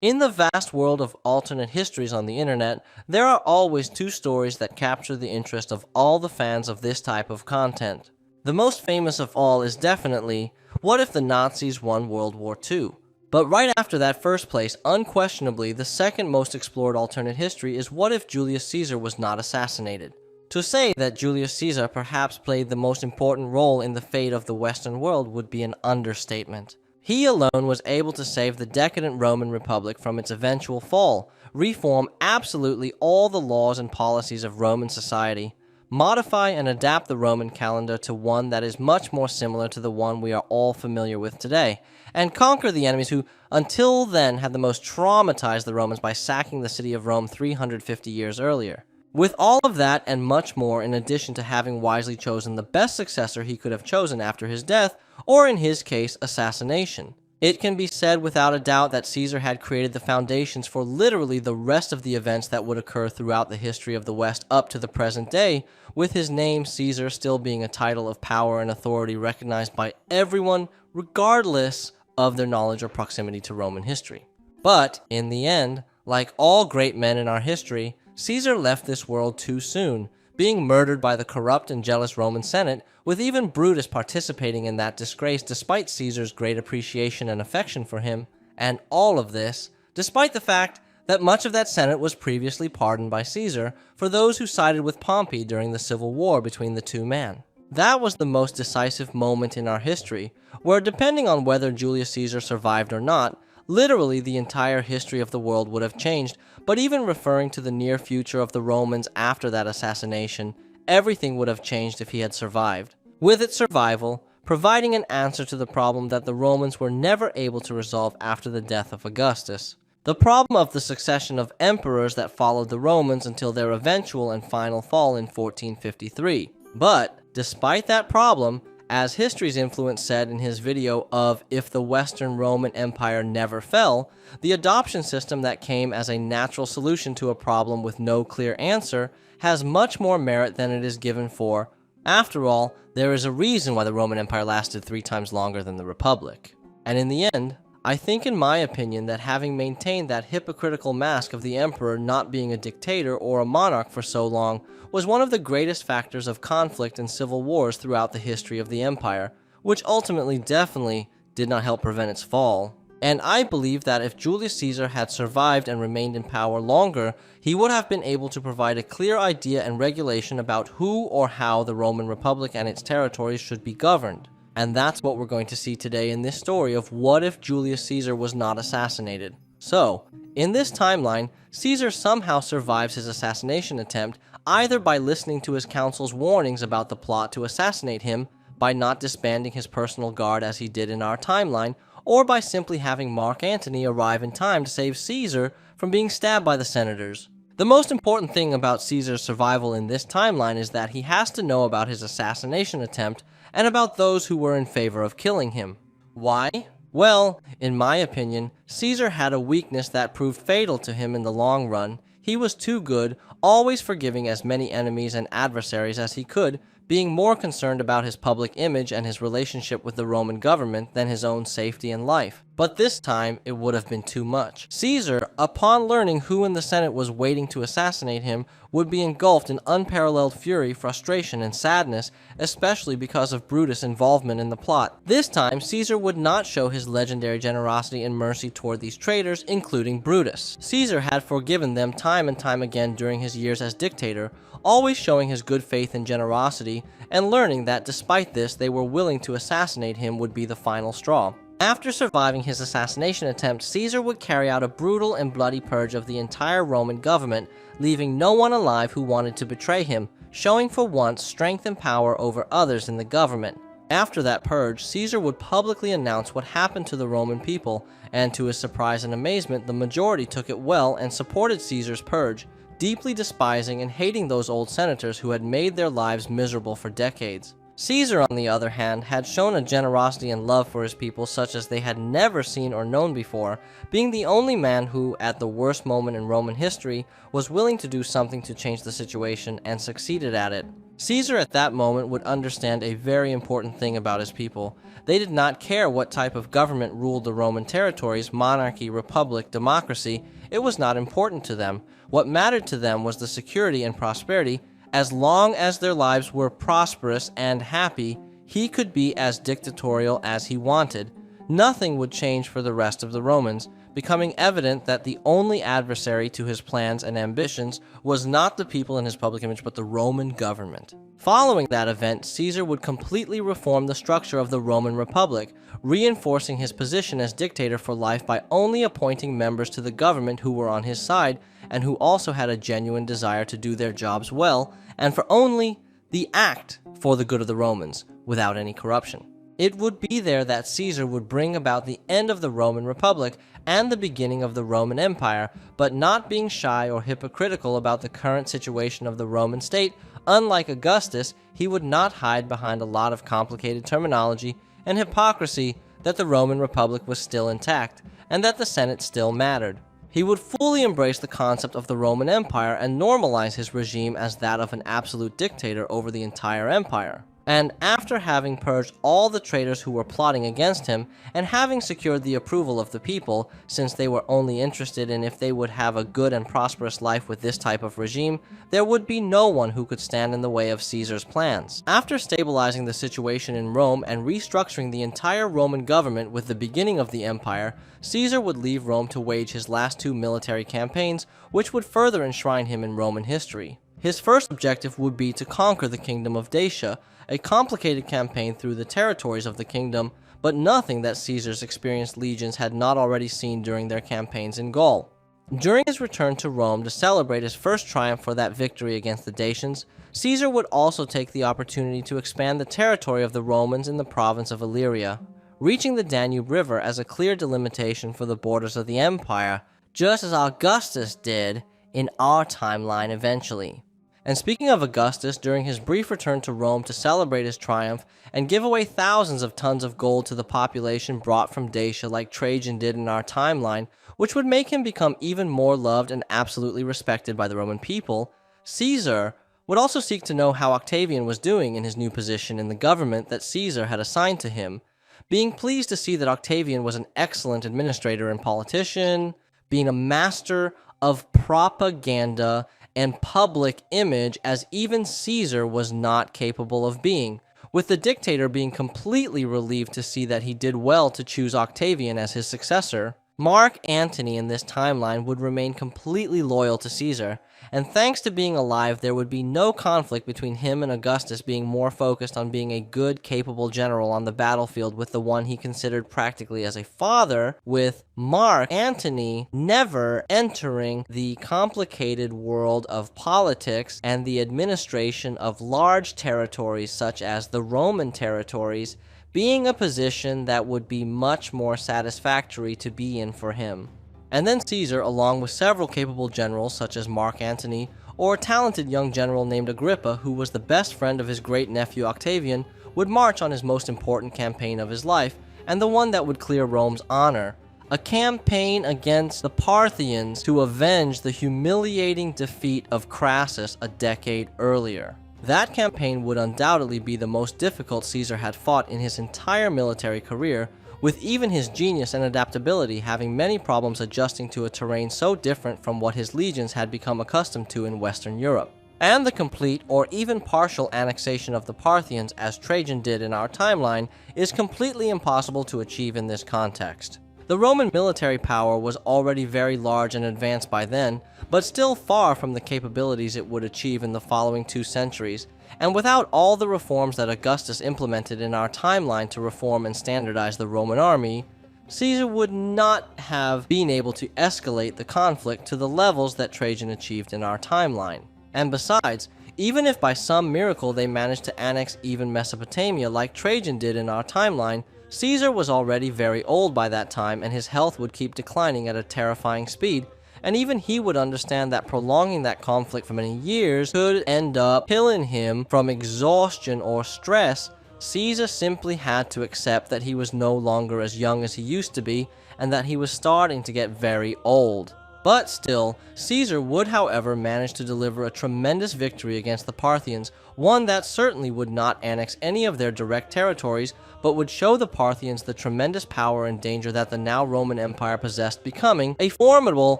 In the vast world of alternate histories on the internet, there are always two stories that capture the interest of all the fans of this type of content. The most famous of all is definitely, what if the Nazis won World War II? But right after that first place, unquestionably, the second most explored alternate history is what if Julius Caesar was not assassinated? To say that Julius Caesar perhaps played the most important role in the fate of the Western world would be an understatement. He alone was able to save the decadent Roman Republic from its eventual fall, reform absolutely all the laws and policies of Roman society, modify and adapt the Roman calendar to one that is much more similar to the one we are all familiar with today, and conquer the enemies who, until then, had the most traumatized the Romans by sacking the city of Rome 350 years earlier. With all of that and much more, in addition to having wisely chosen the best successor he could have chosen after his death, or in his case, assassination. It can be said without a doubt that Caesar had created the foundations for literally the rest of the events that would occur throughout the history of the West up to the present day, with his name, Caesar, still being a title of power and authority recognized by everyone, regardless of their knowledge or proximity to Roman history. But, in the end, like all great men in our history, Caesar left this world too soon, being murdered by the corrupt and jealous Roman Senate, with even Brutus participating in that disgrace despite Caesar's great appreciation and affection for him, and all of this, despite the fact that much of that Senate was previously pardoned by Caesar for those who sided with Pompey during the civil war between the two men. That was the most decisive moment in our history, where depending on whether Julius Caesar survived or not, literally the entire history of the world would have changed, but even referring to the near future of the Romans after that assassination, everything would have changed if he had survived. With its survival, providing an answer to the problem that the Romans were never able to resolve after the death of Augustus. The problem of the succession of emperors that followed the Romans until their eventual and final fall in 1453. But, despite that problem, as History's Influence said in his video of If the Western Roman Empire Never Fell, the adoption system that came as a natural solution to a problem with no clear answer has much more merit than it is given for. After all, there is a reason why the Roman Empire lasted 3 times longer than the Republic. And in the end, I think in my opinion that having maintained that hypocritical mask of the emperor not being a dictator or a monarch for so long was one of the greatest factors of conflict and civil wars throughout the history of the empire, which ultimately definitely did not help prevent its fall. And I believe that if Julius Caesar had survived and remained in power longer, he would have been able to provide a clear idea and regulation about who or how the Roman Republic and its territories should be governed. And that's what we're going to see today in this story of what if Julius Caesar was not assassinated. So, in this timeline, Caesar somehow survives his assassination attempt either by listening to his counsel's warnings about the plot to assassinate him, by not disbanding his personal guard as he did in our timeline, or by simply having Mark Antony arrive in time to save Caesar from being stabbed by the senators. The most important thing about Caesar's survival in this timeline is that he has to know about his assassination attempt and about those who were in favor of killing him. Why? Well, in my opinion, Caesar had a weakness that proved fatal to him in the long run. He was too good, always forgiving as many enemies and adversaries as he could, being more concerned about his public image and his relationship with the Roman government than his own safety and life. But this time, it would have been too much. Caesar, upon learning who in the Senate was waiting to assassinate him, would be engulfed in unparalleled fury, frustration, and sadness, especially because of Brutus' involvement in the plot. This time, Caesar would not show his legendary generosity and mercy toward these traitors, including Brutus. Caesar had forgiven them time and time again during his years as dictator, always showing his good faith and generosity, and learning that despite this, they were willing to assassinate him would be the final straw. After surviving his assassination attempt, Caesar would carry out a brutal and bloody purge of the entire Roman government, leaving no one alive who wanted to betray him, showing for once strength and power over others in the government. After that purge, Caesar would publicly announce what happened to the Roman people, and to his surprise and amazement, the majority took it well and supported Caesar's purge, deeply despising and hating those old senators who had made their lives miserable for decades. Caesar, on the other hand, had shown a generosity and love for his people such as they had never seen or known before, being the only man who, at the worst moment in Roman history, was willing to do something to change the situation and succeeded at it. Caesar at that moment would understand a very important thing about his people. They did not care what type of government ruled the Roman territories, monarchy, republic, democracy. It was not important to them. What mattered to them was the security and prosperity. As long as their lives were prosperous and happy, he could be as dictatorial as he wanted. Nothing would change for the rest of the Romans, becoming evident that the only adversary to his plans and ambitions was not the people in his public image, but the Roman government. Following that event, Caesar would completely reform the structure of the Roman Republic, reinforcing his position as dictator for life by only appointing members to the government who were on his side and who also had a genuine desire to do their jobs well, and for only the act for the good of the Romans, without any corruption. It would be there that Caesar would bring about the end of the Roman Republic and the beginning of the Roman Empire, but not being shy or hypocritical about the current situation of the Roman state. Unlike Augustus, he would not hide behind a lot of complicated terminology and hypocrisy that the Roman Republic was still intact, and that the Senate still mattered. He would fully embrace the concept of the Roman Empire and normalize his regime as that of an absolute dictator over the entire empire. And after having purged all the traitors who were plotting against him, and having secured the approval of the people, since they were only interested in if they would have a good and prosperous life with this type of regime, there would be no one who could stand in the way of Caesar's plans. After stabilizing the situation in Rome and restructuring the entire Roman government with the beginning of the empire, Caesar would leave Rome to wage his last two military campaigns, which would further enshrine him in Roman history. His first objective would be to conquer the kingdom of Dacia, a complicated campaign through the territories of the kingdom, but nothing that Caesar's experienced legions had not already seen during their campaigns in Gaul. During his return to Rome to celebrate his first triumph for that victory against the Dacians, Caesar would also take the opportunity to expand the territory of the Romans in the province of Illyria, reaching the Danube River as a clear delimitation for the borders of the empire, just as Augustus did in our timeline eventually. And speaking of Augustus, during his brief return to Rome to celebrate his triumph and give away thousands of tons of gold to the population brought from Dacia like Trajan did in our timeline, which would make him become even more loved and absolutely respected by the Roman people, Caesar would also seek to know how Octavian was doing in his new position in the government that Caesar had assigned to him, being pleased to see that Octavian was an excellent administrator and politician, being a master of propaganda and public image as even Caesar was not capable of being, with the dictator being completely relieved to see that he did well to choose Octavian as his successor. Mark Antony in this timeline would remain completely loyal to Caesar, and thanks to being alive, there would be no conflict between him and Augustus being more focused on being a good, capable general on the battlefield with the one he considered practically as a father, with Mark Antony never entering the complicated world of politics and the administration of large territories such as the Roman territories, being a position that would be much more satisfactory to be in for him. And then Caesar, along with several capable generals such as Mark Antony, or a talented young general named Agrippa who was the best friend of his great-nephew Octavian, would march on his most important campaign of his life, and the one that would clear Rome's honor. A campaign against the Parthians to avenge the humiliating defeat of Crassus a decade earlier. That campaign would undoubtedly be the most difficult Caesar had fought in his entire military career, with even his genius and adaptability having many problems adjusting to a terrain so different from what his legions had become accustomed to in Western Europe. And the complete or even partial annexation of the Parthians, as Trajan did in our timeline, is completely impossible to achieve in this context. The Roman military power was already very large and advanced by then, but still far from the capabilities it would achieve in the following 2 centuries, and without all the reforms that Augustus implemented in our timeline to reform and standardize the Roman army, Caesar would not have been able to escalate the conflict to the levels that Trajan achieved in our timeline. And besides, even if by some miracle they managed to annex even Mesopotamia like Trajan did in our timeline, Caesar was already very old by that time and his health would keep declining at a terrifying speed, and even he would understand that prolonging that conflict for many years could end up killing him from exhaustion or stress. Caesar simply had to accept that he was no longer as young as he used to be, and that he was starting to get very old. But still, Caesar would however manage to deliver a tremendous victory against the Parthians, one that certainly would not annex any of their direct territories, but would show the Parthians the tremendous power and danger that the now Roman Empire possessed, becoming a formidable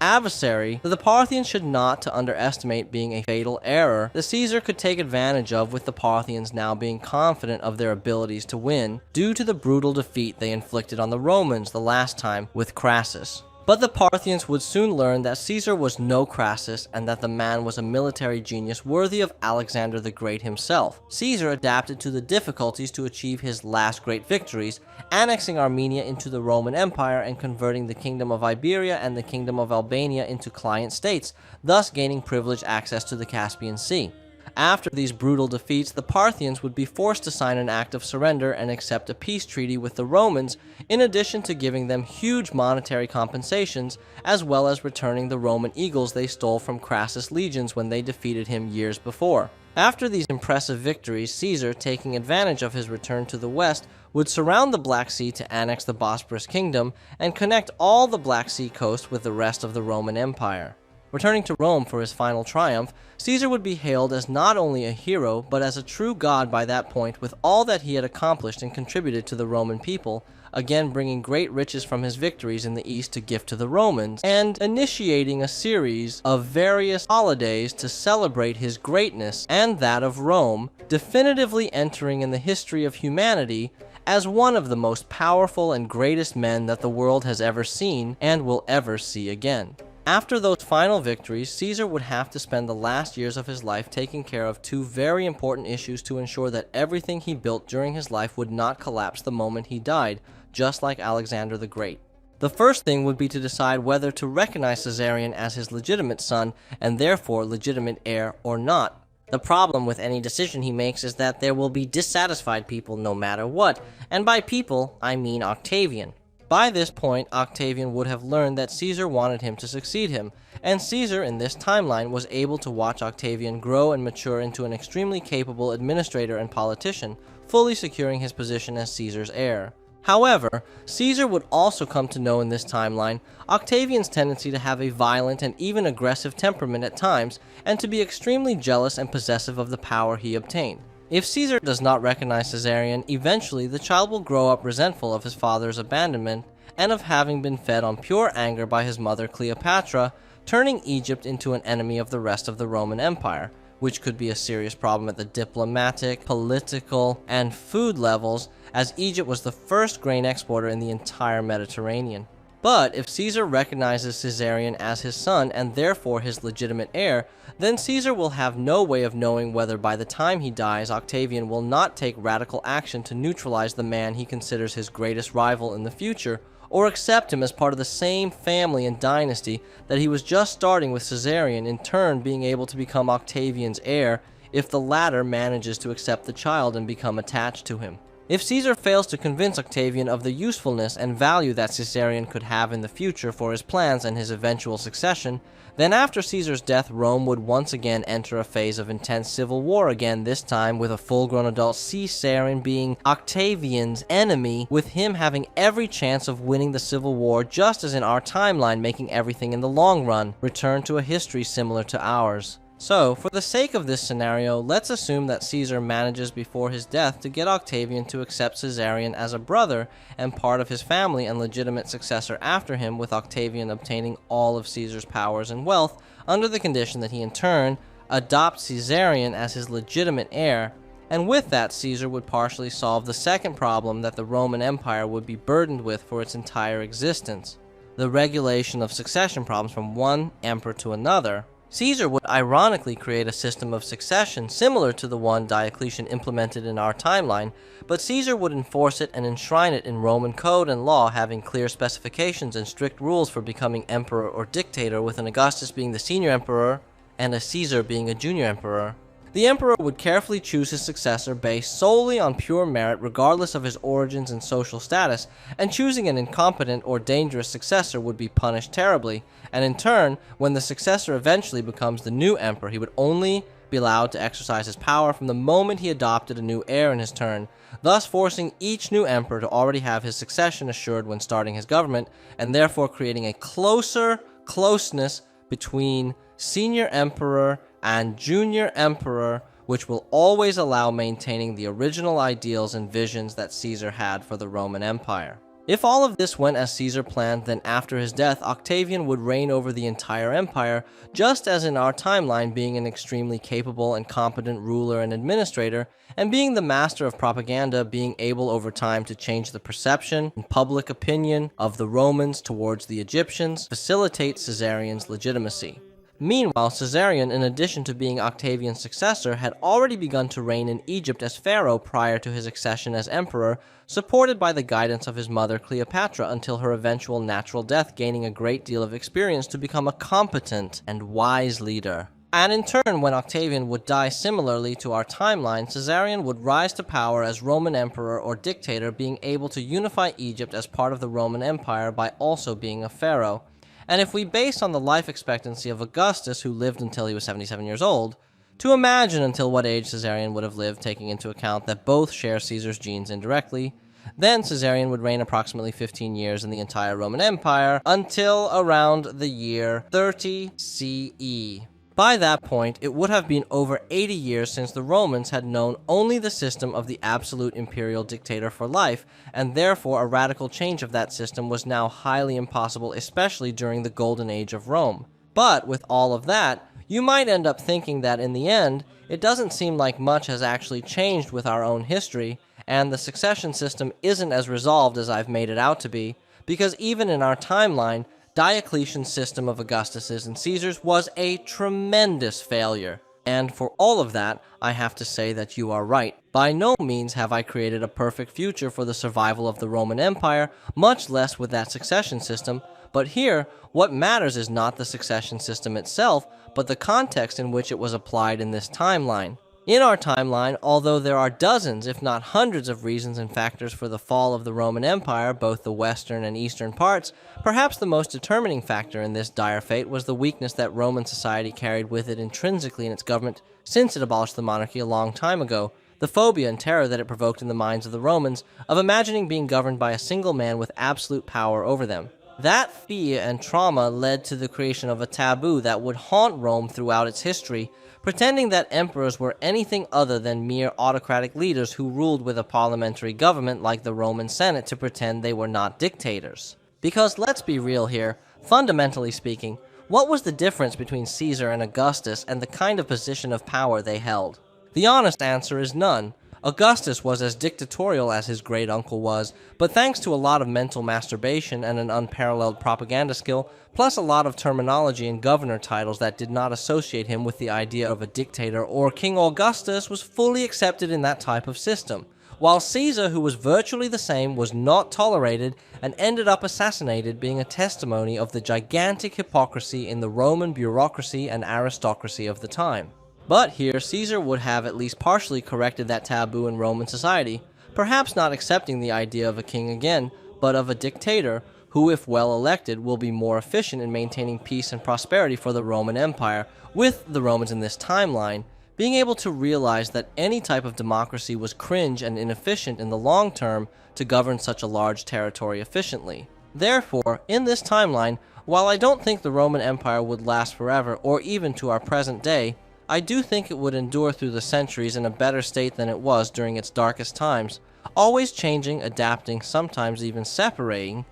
adversary that the Parthians should not to underestimate, being a fatal error that Caesar could take advantage of, with the Parthians now being confident of their abilities to win, due to the brutal defeat they inflicted on the Romans the last time with Crassus. But the Parthians would soon learn that Caesar was no Crassus, and that the man was a military genius worthy of Alexander the Great himself. Caesar adapted to the difficulties to achieve his last great victories, annexing Armenia into the Roman Empire and converting the Kingdom of Iberia and the Kingdom of Albania into client states, thus gaining privileged access to the Caspian Sea. After these brutal defeats, the Parthians would be forced to sign an act of surrender and accept a peace treaty with the Romans, in addition to giving them huge monetary compensations, as well as returning the Roman eagles they stole from Crassus' legions when they defeated him years before. After these impressive victories, Caesar, taking advantage of his return to the west, would surround the Black Sea to annex the Bosporus Kingdom and connect all the Black Sea coast with the rest of the Roman Empire. Returning to Rome for his final triumph, Caesar would be hailed as not only a hero, but as a true god by that point, with all that he had accomplished and contributed to the Roman people, again bringing great riches from his victories in the east to gift to the Romans, and initiating a series of various holidays to celebrate his greatness and that of Rome, definitively entering in the history of humanity as one of the most powerful and greatest men that the world has ever seen and will ever see again. After those final victories, Caesar would have to spend the last years of his life taking care of two very important issues to ensure that everything he built during his life would not collapse the moment he died, just like Alexander the Great. The first thing would be to decide whether to recognize Caesarion as his legitimate son, and therefore legitimate heir, or not. The problem with any decision he makes is that there will be dissatisfied people no matter what, and by people, I mean Octavian. By this point, Octavian would have learned that Caesar wanted him to succeed him, and Caesar in this timeline was able to watch Octavian grow and mature into an extremely capable administrator and politician, fully securing his position as Caesar's heir. However, Caesar would also come to know in this timeline Octavian's tendency to have a violent and even aggressive temperament at times, and to be extremely jealous and possessive of the power he obtained. If Caesar does not recognize Caesarion, eventually the child will grow up resentful of his father's abandonment and of having been fed on pure anger by his mother Cleopatra, turning Egypt into an enemy of the rest of the Roman Empire, which could be a serious problem at the diplomatic, political, and food levels, as Egypt was the first grain exporter in the entire Mediterranean. But if Caesar recognizes Caesarion as his son and therefore his legitimate heir, then Caesar will have no way of knowing whether by the time he dies Octavian will not take radical action to neutralize the man he considers his greatest rival in the future, or accept him as part of the same family and dynasty that he was just starting with Caesarion, in turn being able to become Octavian's heir if the latter manages to accept the child and become attached to him. If Caesar fails to convince Octavian of the usefulness and value that Caesarion could have in the future for his plans and his eventual succession, then after Caesar's death, Rome would once again enter a phase of intense civil war again, this time with a full-grown adult Caesarion being Octavian's enemy, with him having every chance of winning the civil war, just as in our timeline, making everything in the long run return to a history similar to ours. So, for the sake of this scenario, let's assume that Caesar manages before his death to get Octavian to accept Caesarion as a brother and part of his family and legitimate successor after him, with Octavian obtaining all of Caesar's powers and wealth, under the condition that he in turn adopts Caesarion as his legitimate heir, and with that Caesar would partially solve the second problem that the Roman Empire would be burdened with for its entire existence: the regulation of succession problems from one emperor to another. Caesar would ironically create a system of succession similar to the one Diocletian implemented in our timeline, but Caesar would enforce it and enshrine it in Roman code and law, having clear specifications and strict rules for becoming emperor or dictator, with an Augustus being the senior emperor and a Caesar being a junior emperor. The emperor would carefully choose his successor based solely on pure merit regardless of his origins and social status, and choosing an incompetent or dangerous successor would be punished terribly, and in turn, when the successor eventually becomes the new emperor, he would only be allowed to exercise his power from the moment he adopted a new heir in his turn, thus forcing each new emperor to already have his succession assured when starting his government, and therefore creating a closer closeness between senior emperor and junior emperor, which will always allow maintaining the original ideals and visions that Caesar had for the Roman Empire. If all of this went as Caesar planned, then after his death, Octavian would reign over the entire empire, just as in our timeline, being an extremely capable and competent ruler and administrator, and being the master of propaganda, being able over time to change the perception and public opinion of the Romans towards the Egyptians, facilitate Caesarion's legitimacy. Meanwhile, Caesarion, in addition to being Octavian's successor, had already begun to reign in Egypt as pharaoh prior to his accession as emperor, supported by the guidance of his mother Cleopatra until her eventual natural death, gaining a great deal of experience to become a competent and wise leader. And in turn, when Octavian would die similarly to our timeline, Caesarion would rise to power as Roman emperor or dictator, being able to unify Egypt as part of the Roman Empire by also being a pharaoh. And if we base on the life expectancy of Augustus, who lived until he was 77 years old, to imagine until what age Caesarion would have lived, taking into account that both share Caesar's genes indirectly, then Caesarion would reign approximately 15 years in the entire Roman Empire until around the year 30 CE. By that point, it would have been over 80 years since the Romans had known only the system of the absolute imperial dictator for life, and therefore a radical change of that system was now highly impossible, especially during the Golden Age of Rome. But with all of that, you might end up thinking that in the end, it doesn't seem like much has actually changed with our own history, and the succession system isn't as resolved as I've made it out to be, because even in our timeline, Diocletian's system of Augustus's and Caesar's was a tremendous failure. And for all of that, I have to say that you are right. By no means have I created a perfect future for the survival of the Roman Empire, much less with that succession system. But here, what matters is not the succession system itself, but the context in which it was applied in this timeline. In our timeline, although there are dozens, if not hundreds of reasons and factors for the fall of the Roman Empire, both the western and eastern parts, perhaps the most determining factor in this dire fate was the weakness that Roman society carried with it intrinsically in its government since it abolished the monarchy a long time ago, the phobia and terror that it provoked in the minds of the Romans of imagining being governed by a single man with absolute power over them. That fear and trauma led to the creation of a taboo that would haunt Rome throughout its history, pretending that emperors were anything other than mere autocratic leaders who ruled with a parliamentary government like the Roman Senate to pretend they were not dictators. Because let's be real here, fundamentally speaking, what was the difference between Caesar and Augustus and the kind of position of power they held? The honest answer is none. Augustus was as dictatorial as his great uncle was, but thanks to a lot of mental masturbation and an unparalleled propaganda skill, plus a lot of terminology and governor titles that did not associate him with the idea of a dictator or King Augustus, was fully accepted in that type of system, while Caesar, who was virtually the same, was not tolerated and ended up assassinated, being a testimony of the gigantic hypocrisy in the Roman bureaucracy and aristocracy of the time. But here, Caesar would have at least partially corrected that taboo in Roman society, perhaps not accepting the idea of a king again, but of a dictator who, if well elected, will be more efficient in maintaining peace and prosperity for the Roman Empire, with the Romans in this timeline being able to realize that any type of democracy was cringe and inefficient in the long term to govern such a large territory efficiently. Therefore, in this timeline, while I don't think the Roman Empire would last forever or even to our present day, I do think it would endure through the centuries in a better state than it was during its darkest times, always changing, adapting, sometimes even separating,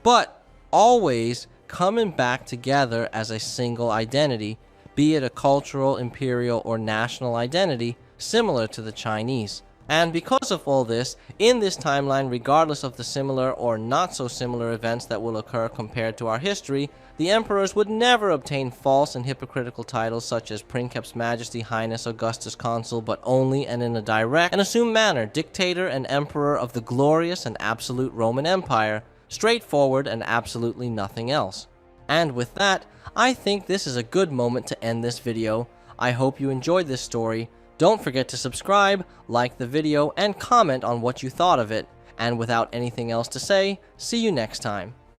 but always coming back together as a single identity, be it a cultural, imperial, or national identity, similar to the Chinese. And because of all this, in this timeline, regardless of the similar or not so similar events that will occur compared to our history, the emperors would never obtain false and hypocritical titles such as Princeps Majesty, Highness, Augustus Consul, but only and in a direct and assumed manner, dictator and emperor of the glorious and absolute Roman Empire, straightforward and absolutely nothing else. And with that, I think this is a good moment to end this video. I hope you enjoyed this story. Don't forget to subscribe, like the video, and comment on what you thought of it. And without anything else to say, see you next time.